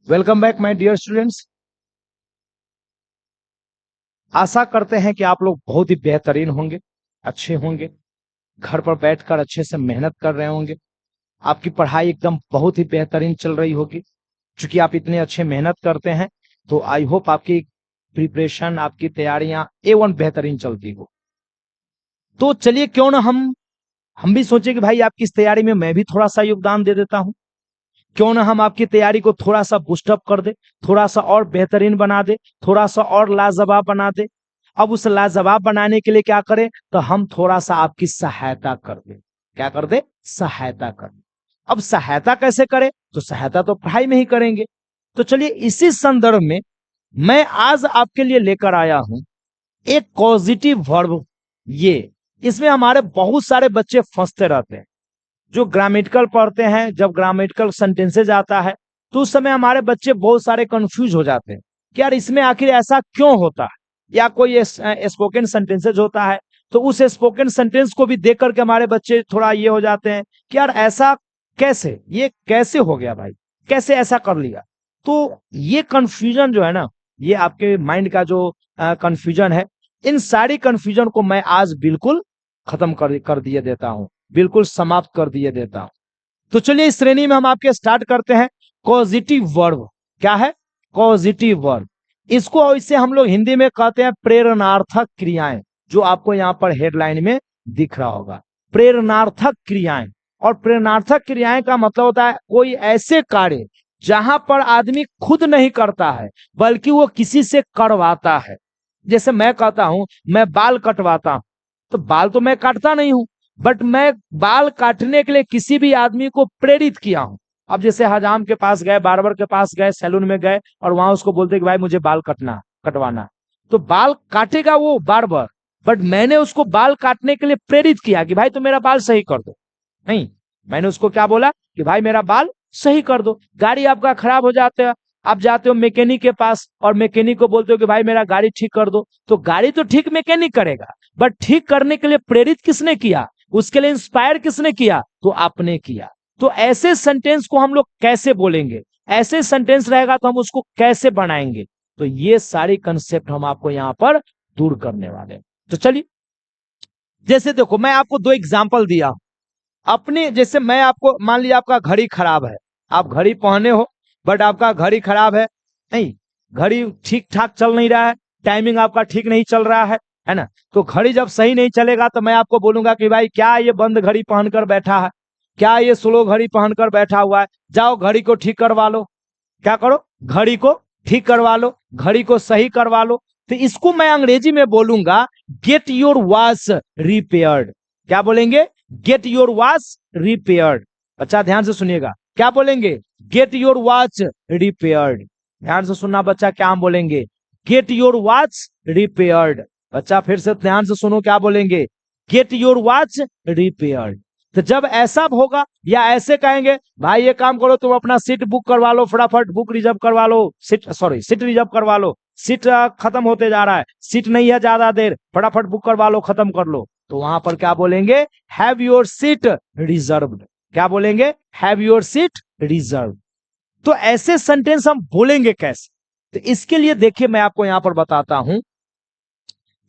Welcome back my dear students. आशा करते हैं कि आप लोग बहुत ही बेहतरीन होंगे, अच्छे होंगे, घर पर बैठकर अच्छे से मेहनत कर रहे होंगे। आपकी पढ़ाई एकदम बहुत ही बेहतरीन चल रही होगी। क्योंकि आप इतने अच्छे मेहनत करते हैं तो आई होप आपकी प्रिपरेशन, आपकी तैयारियां A1 बेहतरीन चलती हो। तो चलिए क्यों ना हम भी सोचे कि भाई आपकी इस तैयारी में मैं भी थोड़ा सा योगदान दे देता हूं। क्यों ना हम आपकी तैयारी को थोड़ा सा बूस्टअप कर दे, थोड़ा सा और बेहतरीन बना दे, थोड़ा सा और लाजवाब बना दे। अब उस लाजवाब बनाने के लिए क्या करें, तो हम थोड़ा सा आपकी सहायता कर दे। क्या कर दे? सहायता कर दे। अब सहायता कैसे करें? तो सहायता तो पढ़ाई में ही करेंगे। तो चलिए इसी संदर्भ में मैं आज आपके लिए लेकर आया हूं एक पॉजिटिव वर्ब। ये इसमें हमारे बहुत सारे बच्चे फंसते रहते हैं। जो ग्रामेटिकल पढ़ते हैं, जब ग्रामेटिकल सेंटेंसेज आता है तो उस समय हमारे बच्चे बहुत सारे कंफ्यूज हो जाते हैं कि यार इसमें आखिर ऐसा क्यों होता है। या कोई स्पोकन सेंटेंसेज होता है तो उस स्पोकन सेंटेंस को भी देख करके हमारे बच्चे थोड़ा ये हो जाते हैं कि यार ऐसा कैसे, ये कैसे हो गया भाई, कैसे ऐसा कर लिया। तो ये कंफ्यूजन जो है ना, ये आपके माइंड का जो कंफ्यूजन है, इन सारी कंफ्यूजन को मैं आज बिल्कुल खत्म कर दिए देता हूं, बिल्कुल समाप्त कर दिए देता हूं। तो चलिए इस श्रेणी में हम आपके स्टार्ट करते हैं पॉजिटिव वर्ब। क्या है? Positive verb. इसको इसे हम लोग हिंदी में कहते हैं प्रेरणार्थक क्रियाएं, जो आपको यहां पर हेडलाइन में दिख रहा होगा, प्रेरणार्थक क्रियाएं। और प्रेरणार्थक क्रियाएं का मतलब होता है कोई ऐसे कार्य जहां पर आदमी खुद नहीं करता है बल्कि वो किसी से करवाता है। जैसे मैं कहता हूं मैं बाल कटवाता हूं, तो बाल तो मैं काटता नहीं हूं, बट मैं बाल काटने के लिए किसी भी आदमी को प्रेरित किया हूं। अब जैसे हजाम के पास गए, बार्बर के पास गए, सैलून में गए और वहां उसको बोलते कि भाई मुझे बाल कटवाना, तो बाल काटेगा वो बार्बर, बट मैंने उसको बाल काटने के लिए प्रेरित किया कि भाई तो मेरा बाल सही कर दो। नहीं, मैंने उसको क्या बोला कि भाई मेरा बाल सही कर दो। गाड़ी आपका खराब हो जाता है, आप जाते हो मैकेनिक के पास और मैकेनिक को बोलते हो कि भाई मेरा गाड़ी ठीक कर दो, तो गाड़ी तो ठीक मैकेनिक करेगा, बट ठीक करने के लिए प्रेरित किसने किया, उसके लिए इंस्पायर किसने किया? तो आपने किया। तो ऐसे सेंटेंस को हम लोग कैसे बोलेंगे, ऐसे सेंटेंस रहेगा तो हम उसको कैसे बनाएंगे, तो ये सारी कंसेप्ट हम आपको यहां पर दूर करने वाले हैं। तो चलिए, जैसे देखो मैं आपको दो एग्जांपल दिया अपने। जैसे मैं आपको, मान लीजिए आपका घड़ी खराब है, आप घड़ी पहने हो बट आपका घड़ी खराब है, नहीं, घड़ी ठीक ठाक चल नहीं रहा है, टाइमिंग आपका ठीक नहीं चल रहा है ना। तो घड़ी जब सही नहीं चलेगा तो मैं आपको बोलूंगा कि भाई क्या ये बंद घड़ी पहनकर बैठा है, क्या ये स्लो घड़ी पहनकर बैठा हुआ है, जाओ घड़ी को ठीक करवा लो। क्या करो? घड़ी को ठीक करवा लो, घड़ी को सही करवा लो। तो इसको मैं अंग्रेजी में बोलूंगा गेट योर वॉच रिपेयर्ड। क्या बोलेंगे? Get your watch repaired. बच्चा ध्यान से सुनिएगा, क्या बोलेंगे? Get your watch repaired. ध्यान से सुनना बच्चा, क्या हम बोलेंगे? Get your watch repaired. बच्चा फिर से ध्यान से सुनो, क्या बोलेंगे? Get your watch repaired. तो जब ऐसा होगा या ऐसे कहेंगे भाई ये काम करो, तुम अपना सीट बुक करवा लो, फटाफट बुक रिजर्व करवा लो, सीट रिजर्व करवा लो, सीट खत्म होते जा रहा है, सीट नहीं है ज्यादा देर, फटाफट बुक करवा लो, खत्म कर लो। तो वहां पर क्या बोलेंगे? Have your seat reserved. क्या बोलेंगे? Have your seat reserve. तो ऐसे सेंटेंस हम बोलेंगे कैसे? तो इसके लिए देखिए मैं आपको यहां पर बताता हूं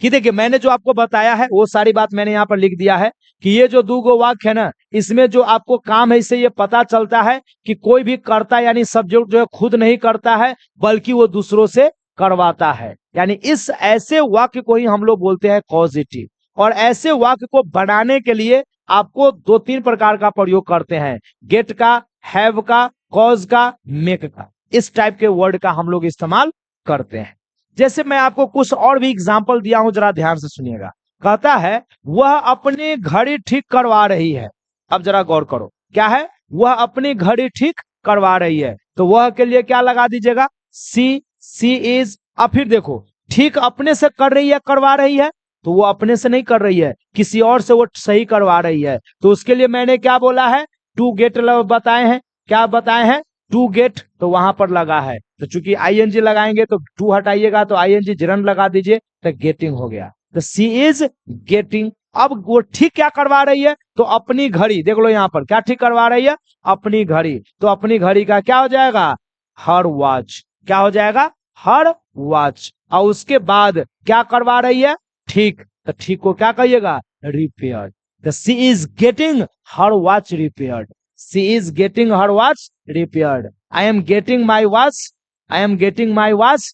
कि देखिए मैंने जो आपको बताया है वो सारी बात मैंने यहां पर लिख दिया है कि ये जो दो गो वाक्य है ना, इसमें जो आपको काम है, इससे ये पता चलता है कि कोई भी कर्ता यानी सब्जेक्ट जो है खुद नहीं करता है बल्कि वो दूसरों से करवाता है। यानी इस ऐसे वाक्य को ही हम लोग बोलते हैं पॉजिटिव। और ऐसे वाक्य को बनाने के लिए आपको दो तीन प्रकार का प्रयोग करते हैं, गेट का, हैव का, कॉज का, मेक का। इस टाइप के वर्ड का हम लोग इस्तेमाल करते हैं। जैसे मैं आपको कुछ और भी एग्जाम्पल दिया हूं, जरा ध्यान से सुनिएगा। कहता है वह अपनी घड़ी ठीक करवा रही है। अब जरा गौर करो, क्या है? वह अपनी घड़ी ठीक करवा रही है। तो वह के लिए क्या लगा दीजिएगा? सी इज। अब फिर देखो, ठीक अपने से कर रही है, करवा रही है, तो वो अपने से नहीं कर रही है, किसी और से वो सही करवा रही है। तो उसके लिए मैंने क्या बोला है? टू गेट बताए हैं। क्या बताए हैं? टू गेट, तो वहां पर लगा है। तो चूंकि आईएनजी लगाएंगे तो टू हटाइएगा तो आईएनजी जिरन लगा दीजिए, तो गेटिंग हो गया। तो सी इज गेटिंग। अब वो ठीक क्या करवा रही है? तो अपनी घड़ी, देख लो यहां पर क्या ठीक करवा रही है? अपनी घड़ी। तो अपनी घड़ी का क्या हो जाएगा? हर वॉच, क्या हो जाएगा, हर वॉच। और उसके बाद क्या करवा रही है, ठीक, तो ठीक को क्या कहिएगा, रिपेयर। तो she is getting her watch repaired, she is getting her watch repaired. I am getting my watch, I am getting my watch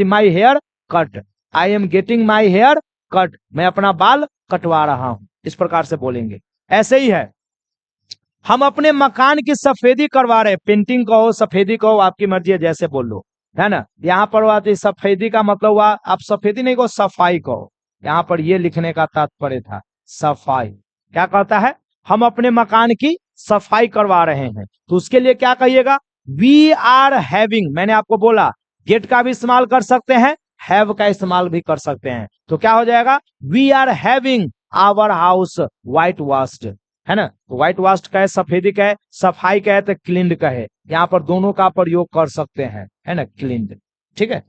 my hair cut, I am getting my hair cut, मैं अपना बाल कटवा रहा हूं, इस प्रकार से बोलेंगे। ऐसे ही है, हम अपने मकान की सफेदी करवा रहे, पेंटिंग कहो सफेदी कहो आपकी मर्जी है, जैसे बोल लो, है ना। यहाँ पर बात सफेदी का मतलब हुआ, आप सफेदी नहीं कहो सफाई कहो, यहाँ पर ये लिखने का तात्पर्य था सफाई। क्या कहता है, हम अपने मकान की सफाई करवा रहे हैं, तो उसके लिए क्या कहिएगा, वी आर हैविंग। मैंने आपको बोला गेट का भी इस्तेमाल कर सकते हैं, हैव का इस्तेमाल भी कर सकते हैं, तो क्या हो जाएगा, we are having our house white washed, है ना। व्हाइट वॉश्ड का है, सफेदी का है, सफाई का है, तो क्लीन्ड का है, यहाँ पर दोनों का प्रयोग कर सकते हैं, है ना, क्लीन्ड। ठीक है,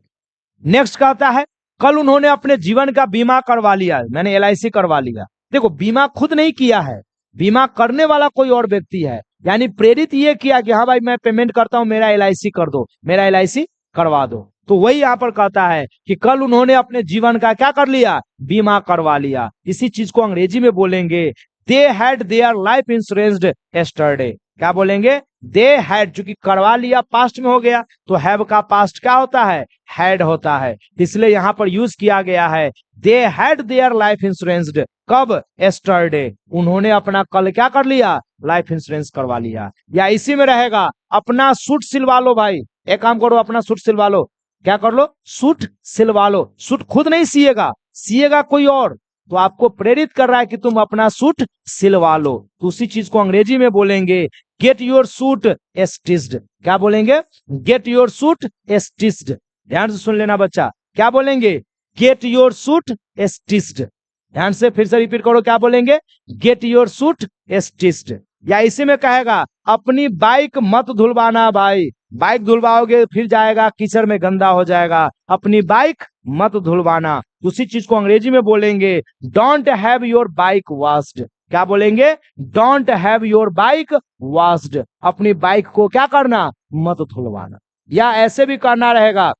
नेक्स्ट कहता है, कल उन्होंने अपने जीवन का बीमा करवा लिया, मैंने LIC करवा लिया। देखो बीमा खुद नहीं किया है, बीमा करने वाला कोई और व्यक्ति है, यानी प्रेरित ये किया कि हाँ भाई मैं पेमेंट करता हूं, मेरा LIC कर दो, मेरा LIC करवा दो। तो वही यहां पर कहता है कि कल उन्होंने अपने जीवन का क्या कर लिया, बीमा करवा लिया। इसी चीज को अंग्रेजी में बोलेंगे, they had their life insuranced yesterday. क्या बोलेंगे, दे हैड, चूंकि करवा लिया पास्ट में हो गया, तो हैव का पास्ट क्या होता है, हैड होता है, इसलिए यहां पर यूज किया गया है दे हैड देयर लाइफ इंश्योरेंस्ड, कब, यस्टरडे, उन्होंने अपना कल क्या कर लिया, लाइफ इंश्योरेंस करवा लिया। या इसी में रहेगा, अपना सूट सिलवा लो भाई, एक काम करो अपना सूट सिलवा लो, क्या कर लो, सूट सिलवा लो। सूट खुद नहीं सिएगा, सिएगा कोई और, तो आपको प्रेरित कर रहा है कि तुम अपना सूट सिलवा लो, तो उसी चीज को अंग्रेजी में बोलेंगे गेट योर सूट स्टिच्ड। क्या बोलेंगे, गेट योर सूट स्टिच्ड। ध्यान से सुन लेना बच्चा, क्या बोलेंगे, गेट योर सूट स्टिच्ड। ध्यान से फिर से रिपीट करो, क्या बोलेंगे, गेट योर सूट स्टिच्ड। या इसी में कहेगा, अपनी बाइक मत धुलवाना भाई, बाइक धुलवाओगे फिर जाएगा कीचड़ में गंदा हो जाएगा, अपनी बाइक मत धुलवाना। उसी चीज को अंग्रेजी में बोलेंगे don't have your bike washed. क्या बोलेंगे, don't have your bike washed, अपनी बाइक को क्या करना, मत धुलवाना। या ऐसे भी करना रहेगा,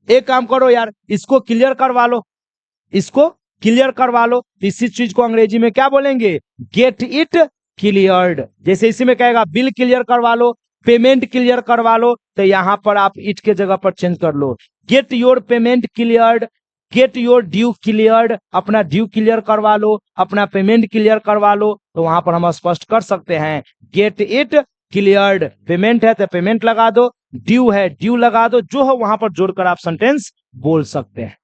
एक काम करो यार, इसको क्लियर करवा लो, इसको क्लियर करवा लो, इसी चीज को अंग्रेजी में क्या बोलेंगे, गेट इट क्लियर्ड। जैसे इसी में कहेगा बिल क्लियर करवा लो, पेमेंट क्लियर करवा लो, तो यहां पर आप इट के जगह पर चेंज कर लो, get your payment cleared, get your due cleared, अपना ड्यू क्लियर करवा लो, अपना पेमेंट क्लियर करवा लो, तो वहां पर हम स्पष्ट कर सकते हैं गेट इट क्लियर्ड। पेमेंट है तो पेमेंट लगा दो, ड्यू है ड्यू लगा दो, जो है वहां पर जोड़कर आप सेंटेंस बोल सकते हैं।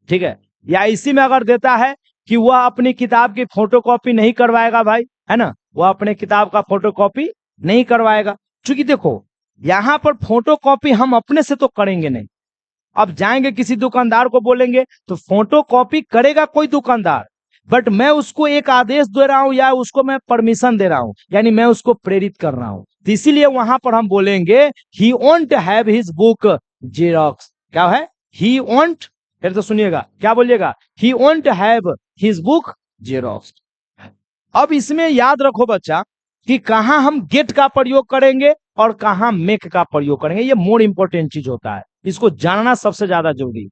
ठीक है, या इसी में अगर देता है कि वह अपनी किताब की फोटोकॉपी नहीं करवाएगा भाई, है ना, वह अपने किताब का फोटोकॉपी नहीं करवाएगा, क्योंकि देखो यहां पर फोटोकॉपी हम अपने से तो करेंगे नहीं, अब जाएंगे किसी दुकानदार को बोलेंगे तो फोटोकॉपी करेगा कोई दुकानदार, बट मैं उसको एक आदेश दे रहा हूं या उसको मैं परमिशन दे रहा हूं, यानी मैं उसको प्रेरित कर रहा हूं, तो इसीलिए वहां पर हम बोलेंगे he won't have his book xerox. क्या है, ही वोंट, फिर तो सुनिएगा क्या बोलिएगा, he won't have his book xerox. अब इसमें याद रखो बच्चा कि कहां हम गेट का प्रयोग करेंगे और कहां मेक का प्रयोग करेंगे, ये मोर इंपॉर्टेंट चीज होता है, इसको जानना सबसे ज्यादा जरूरी है।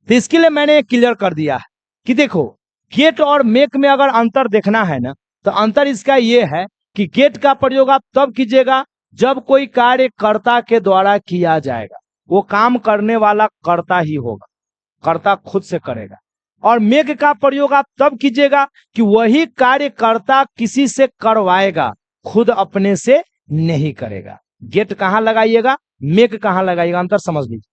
तो इसके लिए मैंने क्लियर कर दिया है कि देखो गेट और मेक में अगर अंतर देखना है ना, तो अंतर इसका ये है कि गेट का प्रयोग आप तब कीजिएगा जब कोई कार्य कर्ता के द्वारा किया जाएगा, वो काम करने वाला कर्ता ही होगा, कर्ता खुद से करेगा। और मेक का प्रयोग आप तब कीजिएगा कि वही कार्यकर्ता किसी से करवाएगा, खुद अपने से नहीं करेगा। गेट कहां लगाइएगा, मेक कहां लगाइएगा, अंतर समझ लीजिए।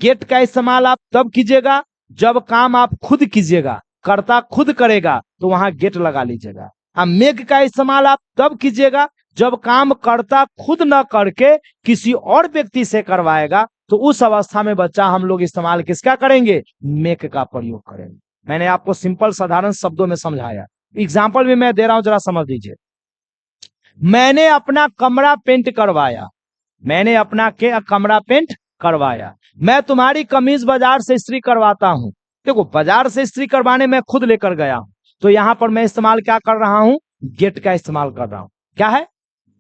गेट का इस्तेमाल आप तब कीजिएगा जब काम आप खुद कीजिएगा, कर्ता खुद करेगा, तो वहां गेट लगा लीजिएगा। अब मेक का इस्तेमाल आप तब कीजिएगा जब काम कर्ता खुद न करके किसी और व्यक्ति से करवाएगा, तो उस अवस्था में बच्चा हम लोग इस्तेमाल किसका करेंगे, मेक का प्रयोग करेंगे। मैंने आपको सिंपल साधारण शब्दों में समझाया, एग्जाम्पल भी मैं दे रहा हूं, जरा समझ लीजिए। मैंने अपना कमरा पेंट करवाया, मैंने अपना कमरा पेंट करवाया। मैं तुम्हारी कमीज बाजार से इस्त्री करवाता हूं। देखो बाजार से इस्त्री करवाने में खुद लेकर गया हूं, तो यहां पर मैं इस्तेमाल क्या कर रहा हूं, गेट का इस्तेमाल कर रहा हूं। क्या है,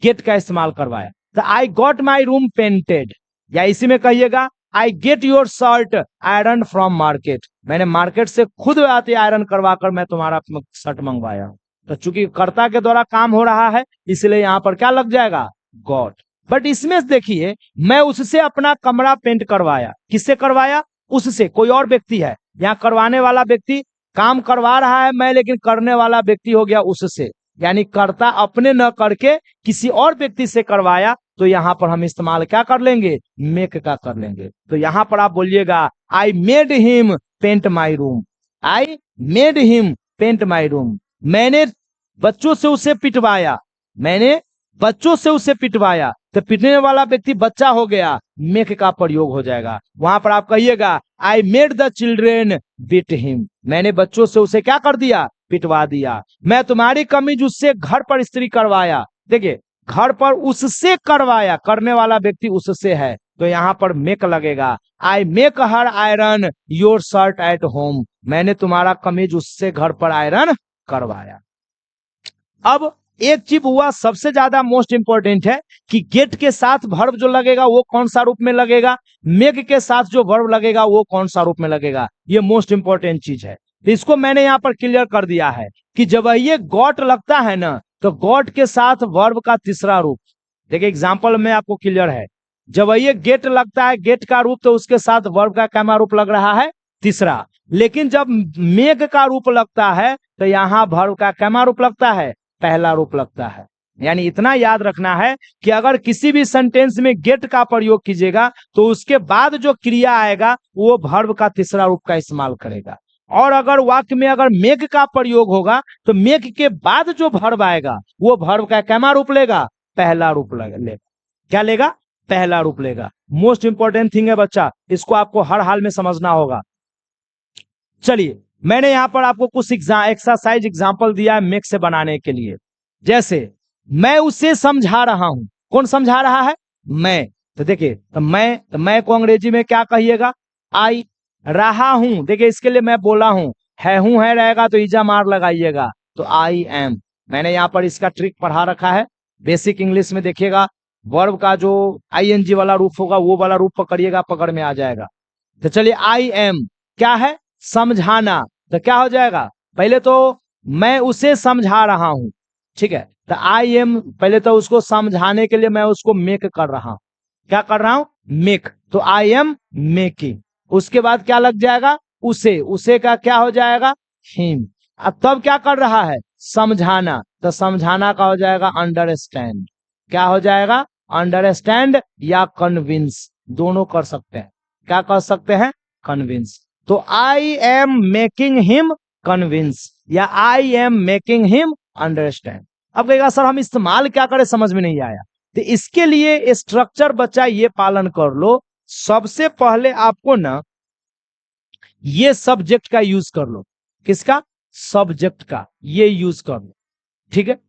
गेट का इस्तेमाल करवाया। तो I got my room painted, या इसी में कहिएगा I get your shirt iron from market, मैंने मार्केट से खुद आते आयरन करवा कर मैं तुम्हारा शर्ट मंगवाया हूं। तो चूंकि कर्ता के द्वारा काम हो रहा है इसलिए यहां पर क्या लग जाएगा, गॉट। बट इसमें देखिए मैं उससे अपना कमरा पेंट करवाया, किससे करवाया, उससे, कोई और व्यक्ति है, यहाँ करवाने वाला व्यक्ति काम करवा रहा है मैं, लेकिन करने वाला व्यक्ति हो गया उससे, यानी कर्ता अपने न करके किसी और व्यक्ति से करवाया, तो यहां पर हम इस्तेमाल क्या कर लेंगे, मेक का कर लेंगे। तो यहां पर आप बोलिएगा I made him paint my room, I made him paint my room, मैंने बच्चों से उसे पिटवाया, मैंने बच्चों से उसे पिटवाया, तो पिटने वाला व्यक्ति बच्चा हो गया, मेक का प्रयोग हो जाएगा। वहां पर आप कहिएगा I made the children beat him, मैंने बच्चों से उसे क्या कर दिया, पिटवा दिया। मैं तुम्हारी कमीज उससे घर पर इस्त्री करवाया, देखिए घर पर उससे करवाया, करने वाला व्यक्ति उससे है, तो यहां पर मेक लगेगा। I make her iron your shirt at home, मैंने तुम्हारा कमीज उससे घर पर आयरन करवाया। अब एक चीज हुआ सबसे ज्यादा मोस्ट इंपॉर्टेंट है कि गेट के साथ वर्ब जो लगेगा वो कौन सा रूप में लगेगा, मेक के साथ जो वर्ब लगेगा वो कौन सा रूप में लगेगा, ये मोस्ट इंपॉर्टेंट चीज है। तो इसको मैंने यहां पर क्लियर कर दिया है कि जब ये गॉट लगता है ना, तो गॉट के साथ वर्ब का तीसरा रूप, देखिए एग्जाम्पल में आपको क्लियर है, जब ये गेट लगता है गेट का रूप, तो उसके साथ वर्ब का क्या रूप लग रहा है, तीसरा। लेकिन जब मेक का रूप लगता है तो यहां वर्ब का क्या रूप लगता है, पहला रूप लगता है। यानी इतना याद रखना है कि अगर किसी भी सेंटेंस में गेट का प्रयोग कीजिएगा तो उसके बाद जो क्रिया आएगा वो वर्ब का तीसरा रूप का इस्तेमाल करेगा, और अगर वाक्य में अगर मेक का प्रयोग होगा तो मेक के बाद जो वर्ब आएगा वो वर्ब का क्या रूप लेगा, पहला रूप लेगा। क्या लेगा, पहला रूप लेगा। मोस्ट इंपॉर्टेंट थिंग है बच्चा, इसको आपको हर हाल में समझना होगा। चलिए मैंने यहां पर आपको कुछ एक्सरसाइज एग्जांपल दिया है मेक से बनाने के लिए। जैसे मैं उसे समझा रहा हूं, कौन समझा रहा है, मैं। तो देखिए तो मैं को अंग्रेजी में क्या कहिएगा, आई। रहा हूं, देखिए इसके लिए मैं बोला हूं, है रहेगा तो ईजा मार लगाइएगा, तो आई एम। मैंने यहां पर इसका ट्रिक पढ़ा रखा है बेसिक इंग्लिश में, देखिएगा वर्ब का जो आईएनजी वाला रूप होगा वो वाला रूप पकड़िएगा, पकड़ में आ जाएगा। तो चलिए आई एम क्या है, समझाना, तो क्या हो जाएगा, पहले तो मैं उसे समझा रहा हूं, ठीक है, तो आई एम, पहले तो उसको समझाने के लिए मैं उसको मेक कर रहा हूं, क्या कर रहा हूं, मेक, तो आई एम मेकिंग। उसके बाद क्या लग जाएगा, उसे का क्या हो जाएगा, हिम। अब तब क्या कर रहा है, समझाना, तो समझाना का हो जाएगा अंडरस्टैंड, क्या हो जाएगा, अंडरस्टैंड या कन्विंस, दोनों कर सकते हैं, क्या कर सकते हैं, कन्विंस। तो I am making him convince या I am making him understand. अब कहेगा सर हम इस्तेमाल क्या करें, समझ में नहीं आया, तो इसके लिए स्ट्रक्चर बच्चा ये पालन कर लो। सबसे पहले आपको ना ये सब्जेक्ट का यूज कर लो, किसका, सब्जेक्ट का, ये यूज कर लो, ठीक है।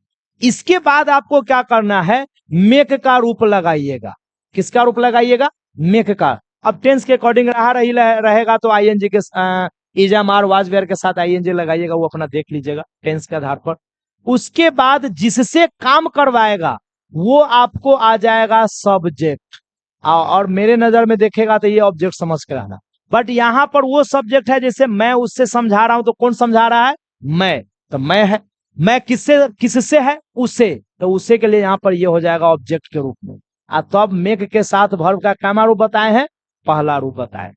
इसके बाद आपको क्या करना है, मेक का रूप लगाइएगा, किसका रूप लगाइएगा, मेक का। अब टेंस के अकॉर्डिंग रहेगा तो आईएनजी के इजा मार वाज वेयर के साथ आईएनजी लगाइएगा, वो अपना देख लीजिएगा टेंस के आधार पर। उसके बाद जिससे काम करवाएगा वो आपको आ जाएगा सब्जेक्ट, और मेरे नजर में देखेगा तो ये ऑब्जेक्ट समझ के रहना। बट यहां पर वो सब्जेक्ट है, जैसे मैं उससे समझा रहा हूं, तो कौन समझा रहा है, मैं, तो मैं है, मैं किससे है, उसे, तो उसे के लिए यहां पर ये हो जाएगा ऑब्जेक्ट के रूप में। तब मेक के साथ वर्ब का क्या रूप बताए हैं, पहला रूप बताए।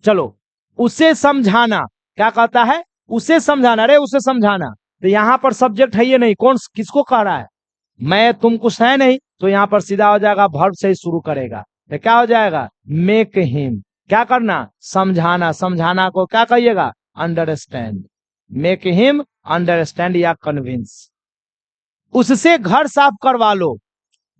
चलो उसे समझाना क्या कहता है, उसे समझाना, अरे उसे समझाना, तो यहां पर सब्जेक्ट है ये नहीं, कौन किसको कह रहा है, मैं, तुम कुछ है नहीं, तो यहां पर सीधा हो जाएगा वर्ब से ही शुरू करेगा, तो क्या हो जाएगा, मेक हिम, क्या करना, समझाना, समझाना को क्या कहिएगा, अंडरस्टैंड, मेक हिम अंडरस्टैंड या कन्विंस। उससे घर साफ करवा लो,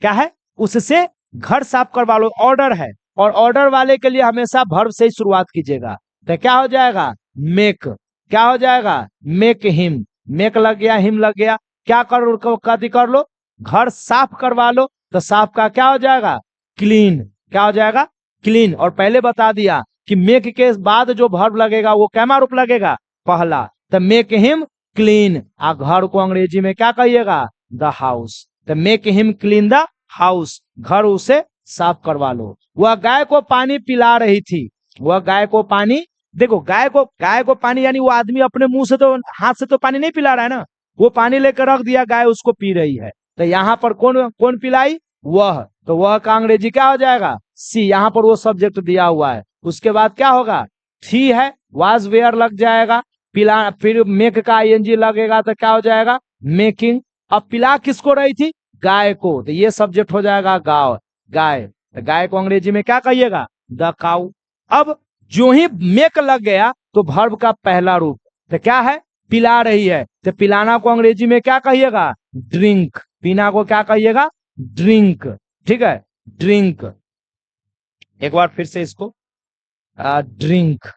क्या है, उससे घर साफ करवा लो, ऑर्डर है, और ऑर्डर वाले के लिए हमेशा वर्ब से ही शुरुआत कीजिएगा, तो क्या हो जाएगा, मेक, क्या हो जाएगा, मेक हिम, मेक लग गया, हिम लग गया, क्या कर लो, घर साफ करवा लो, तो साफ का क्या हो जाएगा, क्लीन, क्या हो जाएगा, क्लीन। और पहले बता दिया कि मेक के बाद जो वर्ब लगेगा वो क्या रूप लगेगा, पहला, तो मेक हिम क्लीन। घर को अंग्रेजी में क्या कहिएगा, द हाउस, तो make him clean the house, घर उसे साफ करवा लो। वह गाय को पानी पिला रही थी, वह गाय को पानी, देखो गाय को पानी यानी वो आदमी अपने मुंह से तो, हाथ से तो पानी नहीं पिला रहा है ना, वो पानी लेकर रख दिया, गाय उसको पी रही है। तो यहाँ पर कौन कौन पिलाई, वह, तो वह का अंग्रेजी क्या हो जाएगा, सी, यहाँ पर वो सब्जेक्ट दिया हुआ है। उसके बाद क्या होगा, थी है, वाज वेयर लग जाएगा, पिला, फिर मेक का आईएनजी लगेगा तो क्या हो जाएगा, मेकिंग। अब पिला किसको रही थी, गाय को, तो ये सब्जेक्ट हो जाएगा गाय, गाय, तो गाय को अंग्रेजी में क्या कहिएगा, द काउ। अब जो ही मेक लग गया तो वर्ब का पहला रूप, तो क्या है, पिला रही है, तो पिलाना को अंग्रेजी में क्या कहिएगा, ड्रिंक, पीना को क्या कहिएगा, ड्रिंक, ठीक है, ड्रिंक। एक बार फिर से इसको, ड्रिंक,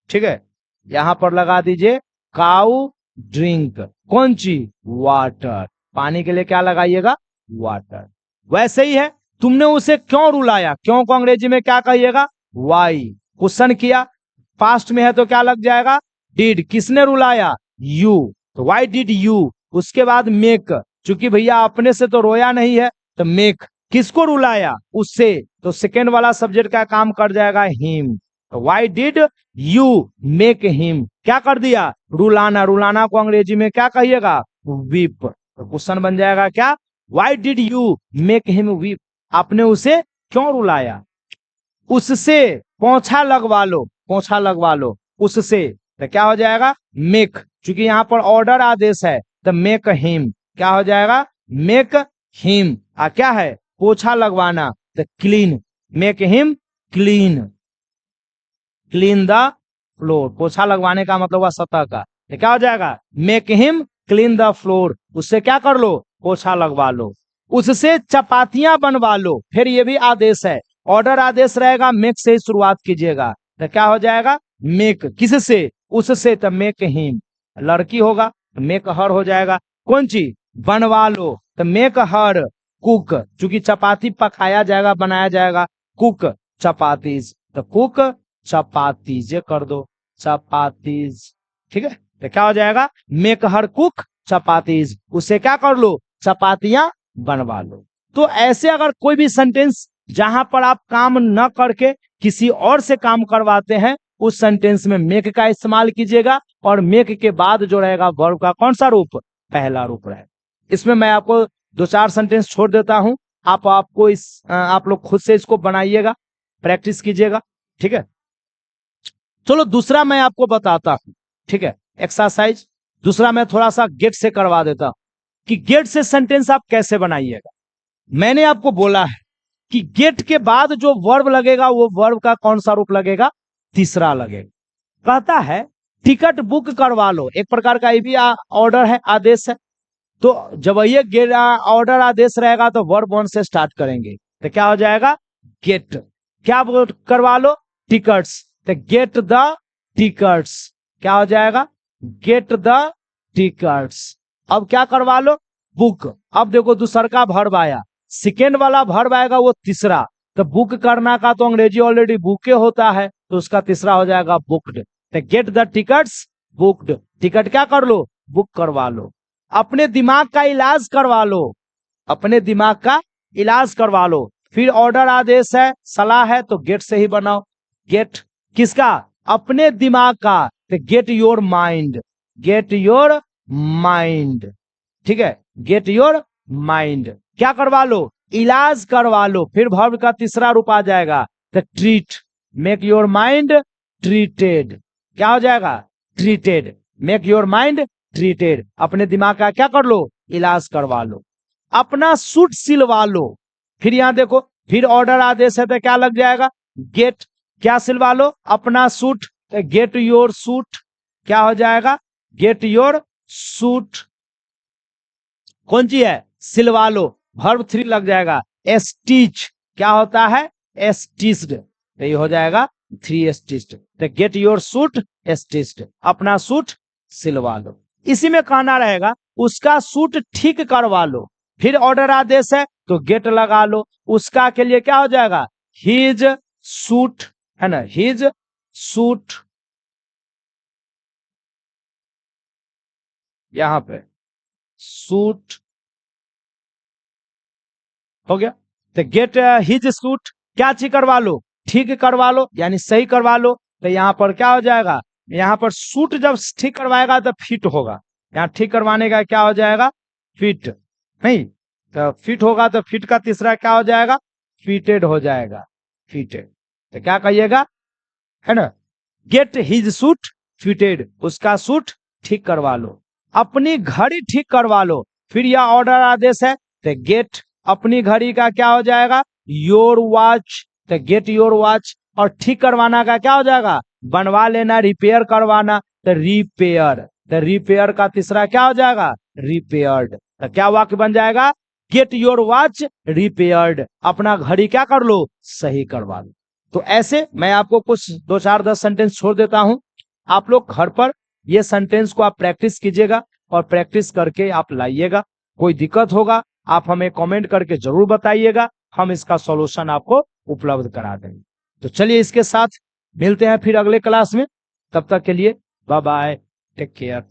ठीक है, यहां पर लगा दीजिए काउ ड्रिंक, कौन चीज, वाटर, पानी के लिए क्या लगाइएगा, वाटर। वैसे ही है, तुमने उसे क्यों रुलाया, क्यों को अंग्रेजी में क्या कहिएगा, वाई। क्वेश्चन किया, पास्ट में है तो क्या लग जाएगा, डिड, किसने रुलाया, यू, तो वाई डिड यू। उसके बाद मेक, चूंकि भैया अपने से तो रोया नहीं है, तो मेक, किसको रुलाया, उससे, तो सेकेंड वाला सब्जेक्ट का काम कर जाएगा him. Why did you make him, क्या कर दिया, रुलाना, रुलाना को अंग्रेजी में क्या कहिएगा, वीप। तो क्वेश्चन बन जाएगा क्या, why did you make him weep, आपने उसे क्यों रुलाया। उससे पोछा लगवा लो, पोछा लगवा लो, उससे, तो क्या हो जाएगा, मेक, चूंकि यहाँ पर ऑर्डर आदेश है, तो मेक हिम, क्या हो जाएगा, मेक हिम। क्या है, पोछा लगवाना, तो clean, make him clean, clean the floor, पोछा लगवाने का मतलब हुआ सतह का, तो क्या हो जाएगा, make him clean the floor, उससे क्या कर लो, पोछा लगवा लो। उससे चपातियां बनवा लो, फिर ये भी आदेश है, ऑर्डर आदेश रहेगा, मेक से ही शुरुआत कीजिएगा, तो क्या हो जाएगा, मेक, किससे, उससे, तो मेक हिम, लड़की होगा तो मेक हर हो जाएगा, कौन चीज, बनवा लो, तो मेक हर कुक, चूंकि चपाती पकाया जाएगा, बनाया जाएगा, कुक चपातीज, तो कुक चपातीज, ये कर दो, चपातीज, ठीक है, तो क्या हो जाएगा, मेक हर कुक चपातीज, उससे क्या कर लो, चपातियां बनवा लो। तो ऐसे अगर कोई भी सेंटेंस जहां पर आप काम न करके किसी और से काम करवाते हैं, उस सेंटेंस में मेक का इस्तेमाल कीजिएगा, और मेक के बाद जो रहेगा वर्ब का कौन सा रूप, पहला रूप रहेगा। इसमें मैं आपको दो चार सेंटेंस छोड़ देता हूं, आपको आप लोग खुद से इसको बनाइएगा, प्रैक्टिस कीजिएगा, ठीक है। चलो दूसरा मैं आपको बताता हूं, ठीक है, एक्सरसाइज दूसरा मैं थोड़ा सा गेट से करवा देता हूं कि गेट से सेंटेंस आप कैसे बनाइएगा। मैंने आपको बोला है कि गेट के बाद जो वर्ब लगेगा वो वर्ब का कौन सा रूप लगेगा, तीसरा लगेगा। कहता है टिकट बुक करवा लो, एक प्रकार का ये भी ऑर्डर है, आदेश है, तो जब ये ऑर्डर आदेश रहेगा तो वर्ब वन से स्टार्ट करेंगे, तो क्या हो जाएगा, गेट, क्या करवा लो, टिकट्स, तो गेट द टिकट्स, क्या हो जाएगा, गेट द टिकट्स। अब क्या करवा लो, बुक, अब देखो दूसरा का वर्ब आया, सेकेंड वाला वर्ब आएगा वो तीसरा, तो बुक करना का तो अंग्रेजी ऑलरेडी बुके होता है, तो उसका तीसरा हो जाएगा बुक्ड, तो get the tickets booked, ticket क्या कर लो, बुक करवा लो। अपने दिमाग का इलाज करवा लो, अपने दिमाग का इलाज करवा लो, फिर ऑर्डर आदेश है, सलाह है, तो गेट से ही बनाओ, गेट किसका, अपने दिमाग का, तो get your mind, get your mind, ठीक है, गेट योर माइंड, क्या करवा लो, इलाज करवा लो, फिर वर्ब का तीसरा रूप आ जाएगा, तो treat, make your mind treated, क्या हो जाएगा, treated, make your mind treated, अपने दिमाग का क्या कर लो, इलाज करवा लो। अपना सूट सिलवा लो, फिर यहां देखो, फिर ऑर्डर आदेश है तो क्या लग जाएगा, गेट, क्या सिलवा लो, अपना सूट, गेट योर सूट, क्या हो जाएगा, गेट योर सूट, कौन सी है, सिलवा लो, वर्ब थ्री लग जाएगा, स्टिच, क्या होता है, स्टिच्ड, तो ये हो जाएगा थ्री स्टिच्ड, तो गेट योर सूट स्टिच्ड, अपना सूट सिलवा लो। इसी में कहना रहेगा उसका सूट ठीक करवा लो, फिर ऑर्डर आदेश है तो गेट लगा लो, उसका के लिए क्या हो जाएगा, हिज सूट, है ना, हिज सूट, यहां पे सूट हो गया। तो गेट हिज सूट, क्या चीज करवा लो, ठीक करवा लो, यानी सही करवा लो। तो यहाँ पर क्या हो जाएगा, यहाँ पर सूट जब ठीक करवाएगा तो फिट होगा, यहाँ ठीक करवाने का क्या हो जाएगा, फिट, नहीं तो फिट होगा तो फिट का तीसरा क्या हो जाएगा, फिटेड हो जाएगा, फिटेड। तो क्या कहिएगा, है ना, गेट हिज सूट फिटेड, उसका सूट ठीक करवा लो, अपनी घड़ी ठीक करवा लो। फिर यह ऑर्डर आदेश है, तो गेट अपनी घड़ी का क्या हो जाएगा, योर वॉच, तो गेट योर वॉच। और ठीक करवाना का क्या हो जाएगा, बनवा लेना, रिपेयर करवाना, तो रिपेयर, तो रिपेयर का तीसरा क्या हो जाएगा, रिपेयर्ड। तो क्या वाक्य बन जाएगा, गेट योर वॉच रिपेयर्ड, अपना घड़ी क्या कर लो, सही करवा लो। तो ऐसे मैं आपको कुछ 2 4 10 सेंटेंस छोड़ देता हूं, आप लोग घर पर ये सेंटेंस को आप प्रैक्टिस कीजिएगा और प्रैक्टिस करके आप लाइएगा। कोई दिक्कत होगा आप हमें कमेंट करके जरूर बताइएगा, हम इसका सॉल्यूशन आपको उपलब्ध करा देंगे। तो चलिए इसके साथ मिलते हैं फिर अगले क्लास में, तब तक के लिए बाय बाय, टेक केयर।